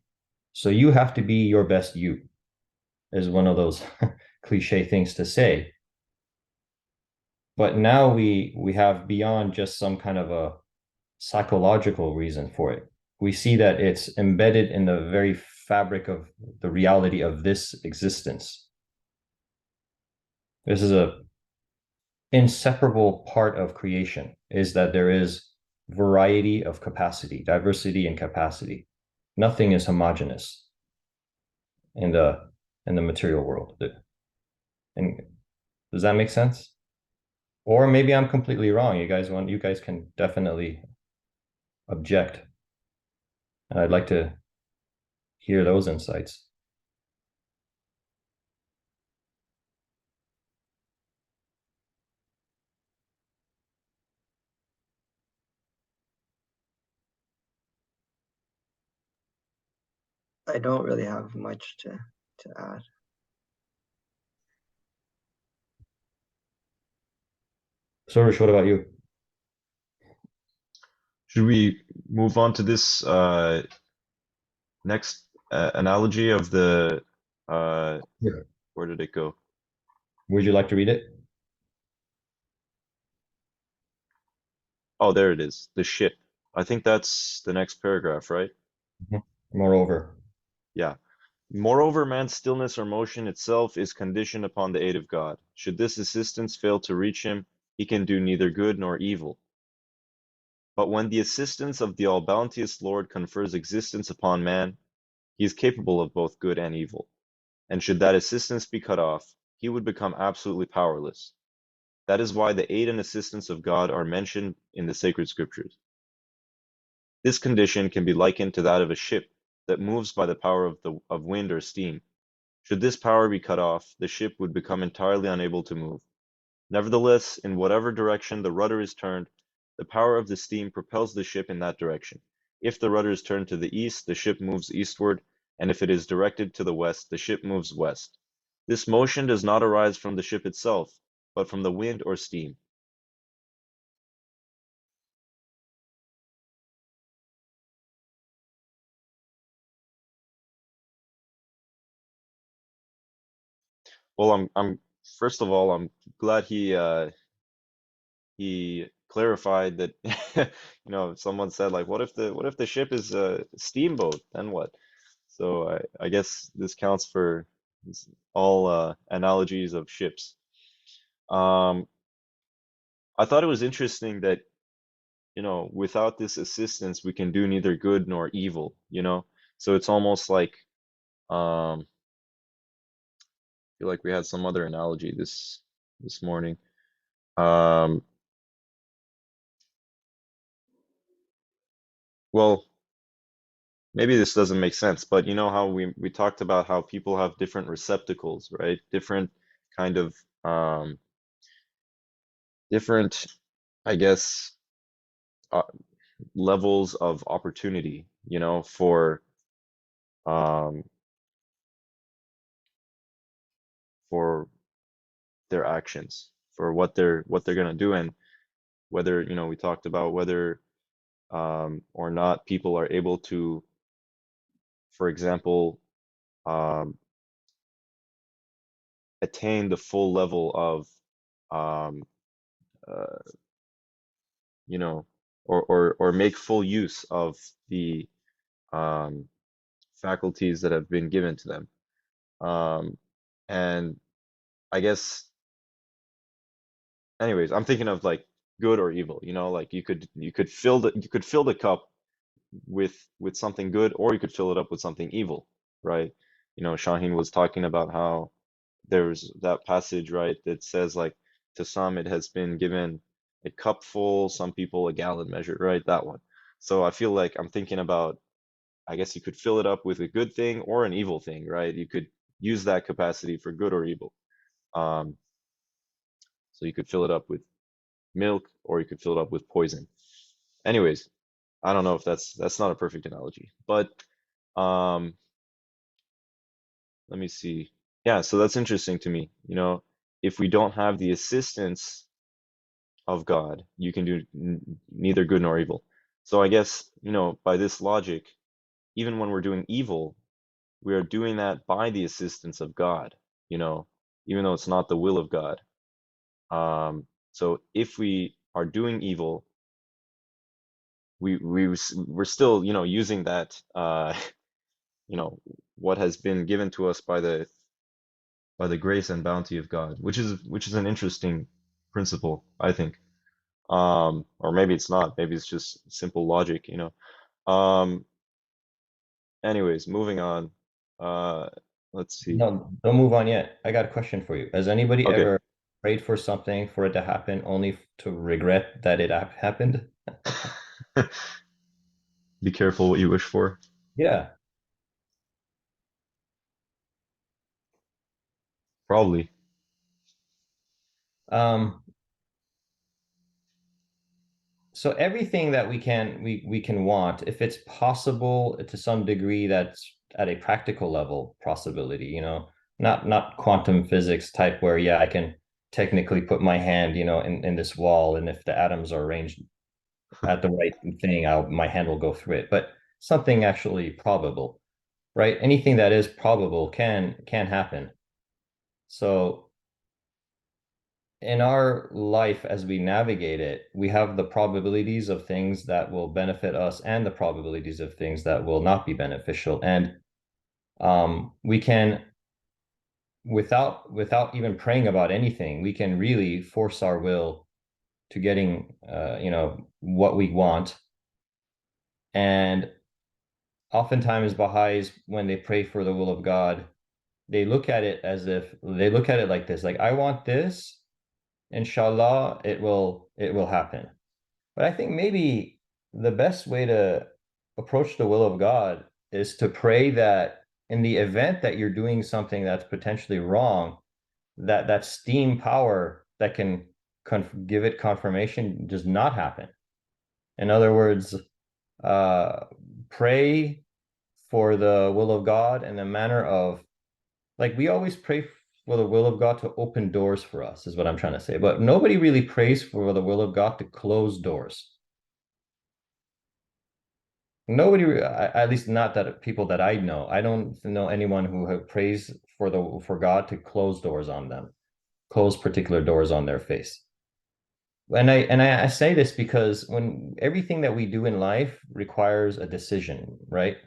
C: So you have to be your best you, is one of those cliche things to say. But now we have beyond just some kind of a psychological reason for it. We see that it's embedded in the very fabric of the reality of this existence. This is a inseparable part of creation, is that there is variety of capacity, diversity and capacity. Nothing is homogeneous in the material world. And does that make sense? Or maybe I'm completely wrong. You guys can definitely object. And I'd like to hear those insights.
A: I don't really have much to add.
C: Sorush, what about you?
B: Should we move on to this next analogy of the
C: Yeah.
B: where did it go?
C: Would you like to read it?
B: Oh, there it is. The ship. I think that's the next paragraph, right?
C: Mhm. Moreover,
B: Yeah. Moreover, man's stillness or motion itself is conditioned upon the aid of God. Should this assistance fail to reach him, he can do neither good nor evil. But when the assistance of the all-bounteous Lord confers existence upon man, he is capable of both good and evil. And should that assistance be cut off, he would become absolutely powerless. That is why the aid and assistance of God are mentioned in the sacred scriptures. This condition can be likened to that of a ship that moves by the power of wind or steam. Should this power be cut off, the ship would become entirely unable to move. Nevertheless, in whatever direction the rudder is turned, the power of the steam propels the ship in that direction. If the rudder is turned to the east, the ship moves eastward, and if it is directed to the west, the ship moves west. This motion does not arise from the ship itself, but from the wind or steam. Well, I'm first of all, I'm glad he clarified that someone said like what if the ship is a steamboat, then what? So I guess this counts for all analogies of ships. um I thought it was interesting that without this assistance we can do neither good nor evil. So it's almost like I feel like we had some other analogy this morning. um well, maybe this doesn't make sense, but you know how we talked about how people have different receptacles, right? Different kind of different, I guess, uh, levels of opportunity, um for their actions, for what they're gonna do, and whether, we talked about whether or not people are able to, for example, um attain the full level of um uh, you know, or make full use of the um, faculties that have been given to them. And I guess, anyways, I'm thinking of like good or evil. Like you could fill the cup with something good, or you could fill it up with something evil, right? Shaheen was talking about how there's that passage, right, that says like to some it has been given a cup full, some people a gallon measure, right? That one. So I feel like I'm thinking about, I guess you could fill it up with a good thing or an evil thing, right? You could use that capacity for good or evil. Um, so you could fill it up with milk, or you could fill it up with poison. Anyways, I don't know if that's not a perfect analogy, but um, let me see. Yeah, so that's interesting to me. If we don't have the assistance of God, you can do neither good nor evil. So I guess, by this logic, even when we're doing evil, we are doing that by the assistance of God, you know, even though it's not the will of God. So if we are doing evil, we're still, using that, you know, what has been given to us by the grace and bounty of God, which is an interesting principle, I think. Or maybe it's not. Maybe it's just simple logic, you know. Um, Anyways, moving on. Uh, let's see.
C: No, don't move on yet. I got a question for you. Has anybody
B: Okay.
C: ever prayed for something for it to happen only to regret that it happened?
B: Be careful what you wish for.
C: Yeah.
B: Probably.
C: Um, so everything that we can want, if it's possible to some degree, that's at a practical level possibility, you know, not quantum physics type where yeah, I can technically put my hand, you know, in this wall, and if the atoms are arranged at the right thing, my hand will go through it. But something actually probable, right? Anything that is probable can happen. So in our life as we navigate it, we have the probabilities of things that will benefit us and the probabilities of things that will not be beneficial. And we can, without even praying about anything, we can really force our will to getting, you know, what we want. And oftentimes Baha'is, when they pray for the will of God, they look at it as if they look at it like this, like I want this, inshallah, it will happen. But I think maybe the best way to approach the will of God is to pray that in the event that you're doing something that's potentially wrong, that steam power that can give it confirmation does not happen. In other words, uh, pray for the will of God in the manner of, like, we always pray for the will of God to open doors for us, is what I'm trying to say. But nobody really prays for the will of God to close doors. Nobody, at least not that people that I know. I don't know anyone who prays for God to close doors on them, close particular doors on their face. And I say this because when everything that we do in life requires a decision, right?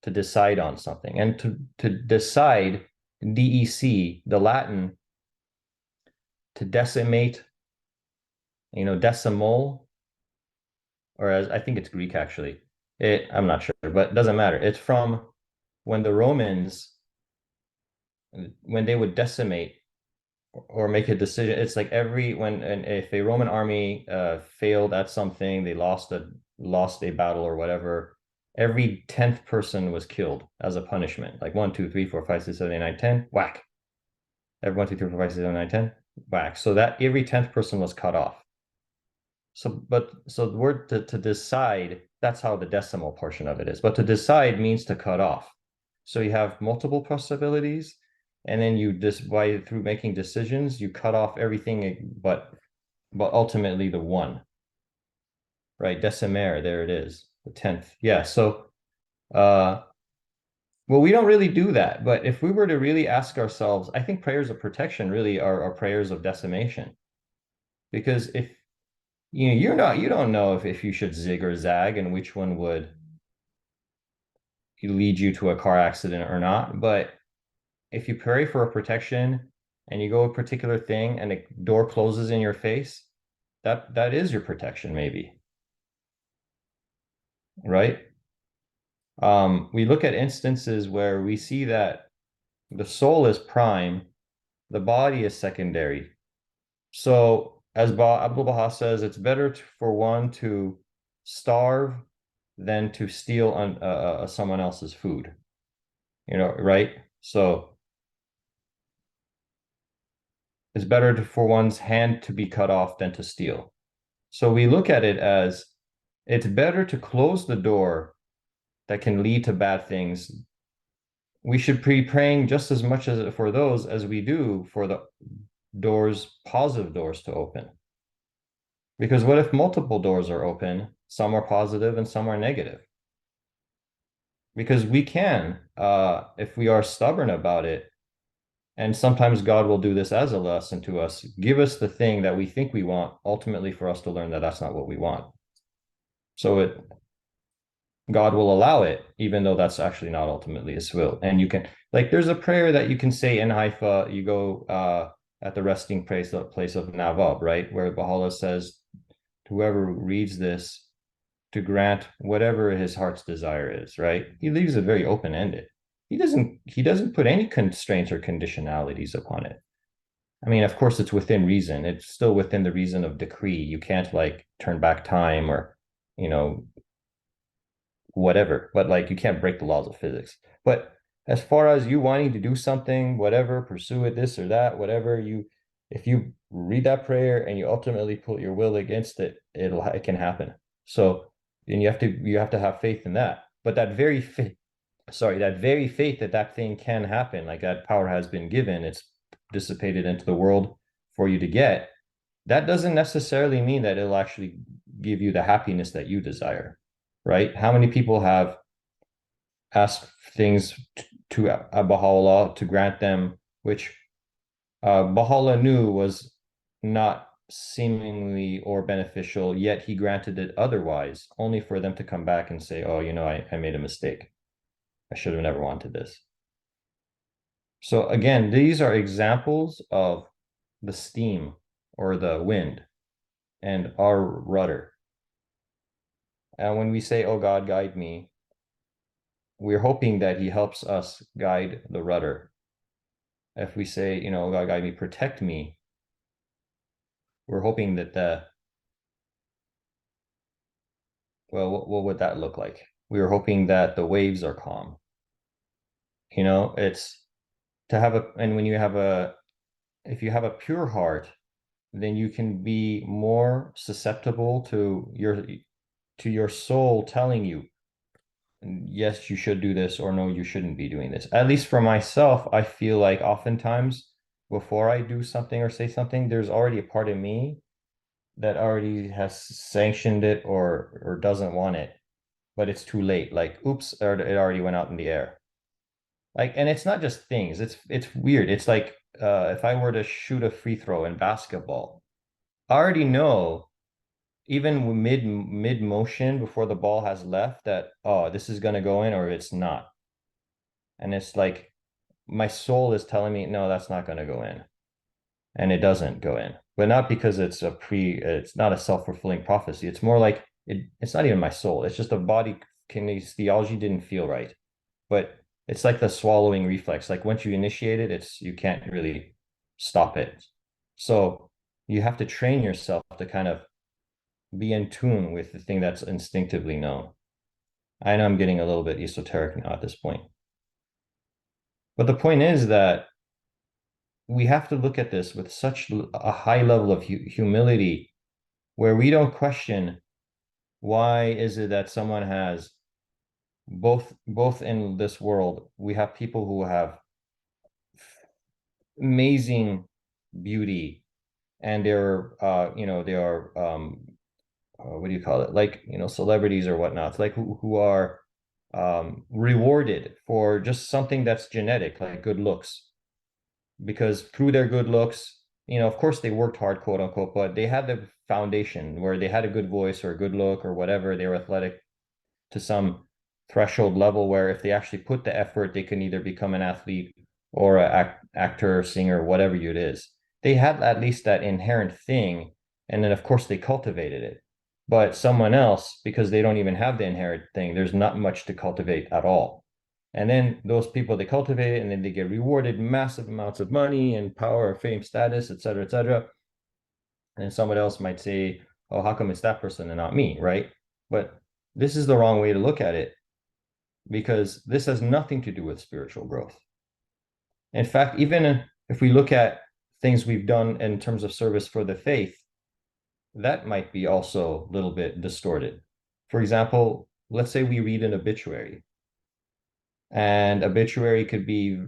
C: To decide on something. And to decide, DEC, the Latin, to decimate, you know, decimal, or as I think it's Greek actually. I'm not sure, but it doesn't matter. It's from when the Romans, when they would decimate or make a decision, it's like and if a Roman army failed at something, they lost a battle or whatever, every 10th person was killed as a punishment. Like 1, 2, 3, 4, 5, 6, 7, 8, 9, 10, whack. Every 1, 2, 3, 4, 5, 6, 7, 8, 9, 10, whack. So that every 10th person was cut off. So the word to decide, that's how the decimal portion of it is. But to decide means to cut off. So you have multiple possibilities, and then you just by through making decisions, you cut off everything but ultimately the one. Right? Decimaire, there it is, the 10th. Yeah. So well, we don't really do that. But if we were to really ask ourselves, I think prayers of protection really are prayers of decimation. Because if you don't know if you should zig or zag and which one would lead you to a car accident or not. But if you pray for a protection and you go a particular thing and the door closes in your face, that is your protection, maybe. Right? We look at instances where we see that the soul is prime, the body is secondary. So, as Abdul Baha says, it's better for one to starve than to steal on someone else's food. You know, right? So it's better for one's hand to be cut off than to steal. So we look at it as it's better to close the door that can lead to bad things. We should be praying just as much as for those as we do for the doors, positive doors to open. Because what if multiple doors are open, some are positive and some are negative? Because we can, if we are stubborn about it, and sometimes God will do this as a lesson to us, give us the thing that we think we want, ultimately for us to learn that that's not what we want. So God will allow it, even though that's actually not ultimately His will. And you can, like, there's a prayer that you can say in Haifa. You go at the resting place of Navab, right, where Baha'u'llah says, whoever reads this to grant whatever his heart's desire is, right? He leaves it very open-ended. He doesn't put any constraints or conditionalities upon it. I mean, of course, it's within reason. It's still within the reason of decree. You can't like turn back time or, you know, whatever, but like you can't break the laws of physics. But as far as you wanting to do something, whatever, pursue it, this or that, whatever, if you read that prayer and you ultimately put your will against it, it can happen. So, and you have to have faith in that. But that very faith, that very faith that thing can happen, like that power has been given, it's dissipated into the world for you to get. That doesn't necessarily mean that it'll actually give you the happiness that you desire, right? How many people have asked things to Baha'u'llah to grant them, which Baha'u'llah knew was not seemingly or beneficial, yet he granted it otherwise, only for them to come back and say, oh, I made a mistake. I should have never wanted this. So again, these are examples of the steam or the wind and our rudder. And when we say, oh God, guide me, we're hoping that he helps us guide the rudder. If we say, oh God, guide me, protect me, we're hoping that what would that look like? We were hoping that the waves are calm. It's to have and when you have if you have a pure heart, then you can be more susceptible to your soul telling you, yes, you should do this, or no, you shouldn't be doing this. At least for myself, I feel like oftentimes before I do something or say something, there's already a part of me that already has sanctioned it or doesn't want it, but it's too late. Like, oops, it already went out in the air. Like, and it's not just things. It's weird. It's like if I were to shoot a free throw in basketball, I already know, even mid motion before the ball has left, that this is gonna go in or it's not. And it's like my soul is telling me, no, that's not gonna go in. And it doesn't go in. But not because it's not a self-fulfilling prophecy. It's more like it's not even my soul. It's just the body kinesiology didn't feel right. But it's like the swallowing reflex. Like once you initiate it, you can't really stop it. So you have to train yourself to kind of be in tune with the thing that's instinctively known. I know I'm getting a little bit esoteric now at this point. But the point is that we have to look at this with such a high level of humility, where we don't question, why is it that someone has both in this world, we have people who have amazing beauty, and they're they are what do you call it, like celebrities or whatnot. It's like who are rewarded for just something that's genetic, like good looks, because through their good looks, of course they worked hard, quote unquote, but they had the foundation where they had a good voice or a good look or whatever. They were athletic to some threshold level where if they actually put the effort, they can either become an athlete or an actor, singer, whatever it is. They had at least that inherent thing, and then of course they cultivated it. But someone else, because they don't even have the inherent thing, there's not much to cultivate at all. And then those people, they cultivate it, and then they get rewarded massive amounts of money and power, fame, status, et cetera, et cetera. And someone else might say, oh, how come it's that person and not me, right? But this is the wrong way to look at it, because this has nothing to do with spiritual growth. In fact, even if we look at things we've done in terms of service for the faith, that might be also a little bit distorted. For example, let's say we read an obituary, and obituary could be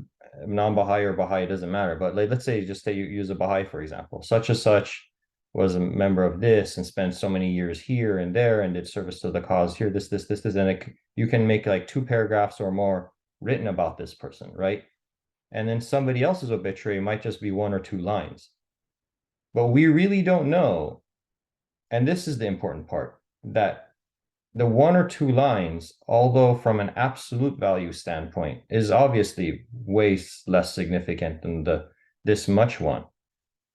C: non-Baha'i or Baha'i, it doesn't matter. But let's say, just say you use a Baha'i, for example, such and such was a member of this and spent so many years here and there and did service to the cause here, this, and you can make like 2 paragraphs or more written about this person, right? And then somebody else's obituary might just be 1 or 2 lines. But we really don't know, and this is the important part, that the 1 or 2 lines, although from an absolute value standpoint, is obviously way less significant than this much one.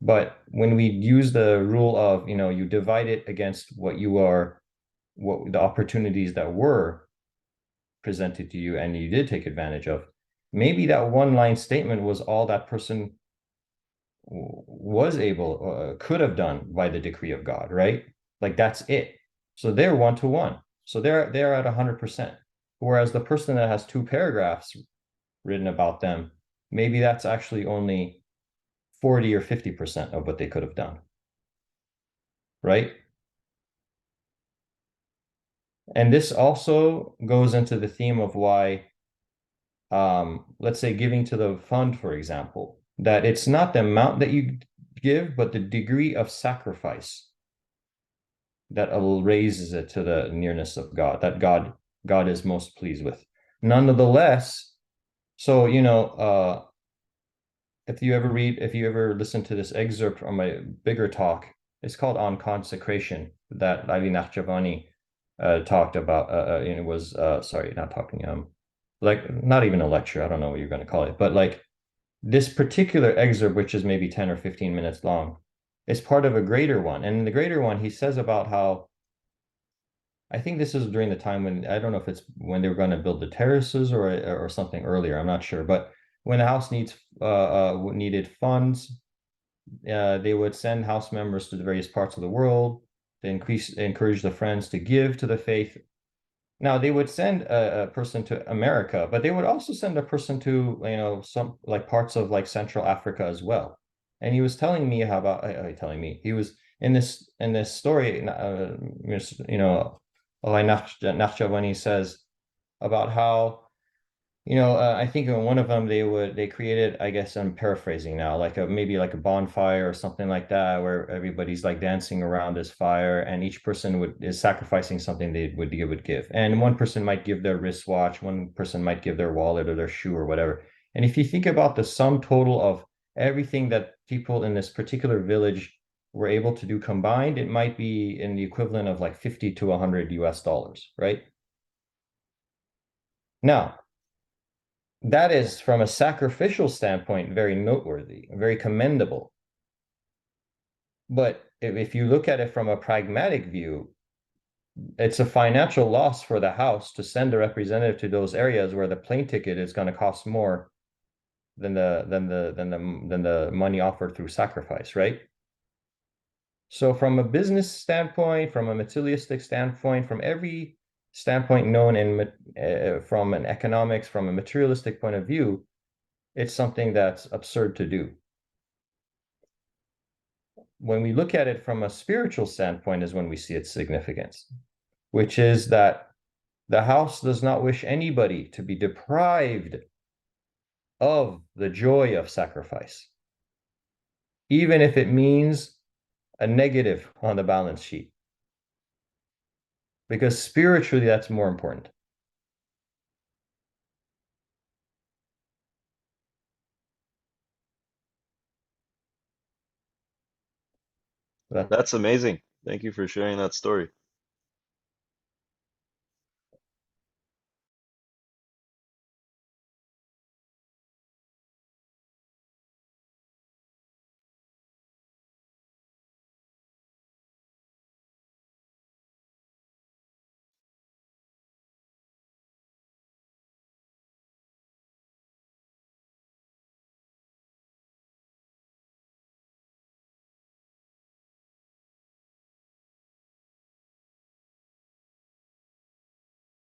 C: But when we use the rule of, you divide it against what the opportunities that were presented to you and you did take advantage of, maybe that one line statement was all that person was able, could have done by the decree of God, right? Like that's it. So they're 1-to-1. So they're at 100%. Whereas the person that has 2 paragraphs written about them, maybe that's actually only 40 or 50% of what they could have done, right? And this also goes into the theme of why, let's say giving to the fund, for example, that it's not the amount that you give, but the degree of sacrifice that raises it to the nearness of God, that God is most pleased with. Nonetheless, so if you ever listen to this excerpt from a bigger talk, it's called On Consecration, that Ali Nahjavani talked about, and it was sorry, not talking, like not even a lecture, I don't know what you're going to call it, but like this particular excerpt, which is maybe 10 or 15 minutes long, is part of a greater one. And in the greater one, he says about how, I think this is during the time when, I don't know if it's when they were going to build the terraces or something earlier, I'm not sure, but when the house needed funds, they would send house members to the various parts of the world to encourage the friends to give to the faith. Now they would send a person to America, but they would also send a person to, some like parts of like Central Africa as well. And he was telling me how about telling me he was in this story, Allah Nakhjavani says about how, I think in one of them they created, I guess I'm paraphrasing now, like maybe like a bonfire or something like that, where everybody's like dancing around this fire, and each person is sacrificing something they would give. And one person might give their wristwatch, one person might give their wallet or their shoe or whatever. And if you think about the sum total of everything that people in this particular village were able to do combined, it might be in the equivalent of like 50 to 100 US dollars, right? Now, that is, from a sacrificial standpoint, very noteworthy, very commendable. But if you look at it from a pragmatic view, it's a financial loss for the house to send a representative to those areas where the plane ticket is going to cost more than the money offered through sacrifice, right? So from a business standpoint, from a materialistic standpoint, from every standpoint known from an economics, from a materialistic point of view, it's something that's absurd to do. When we look at it from a spiritual standpoint is when we see its significance, which is that the house does not wish anybody to be deprived of the joy of sacrifice, even if it means a negative on the balance sheet, because spiritually that's more important.
B: That's amazing. Thank you for sharing that story.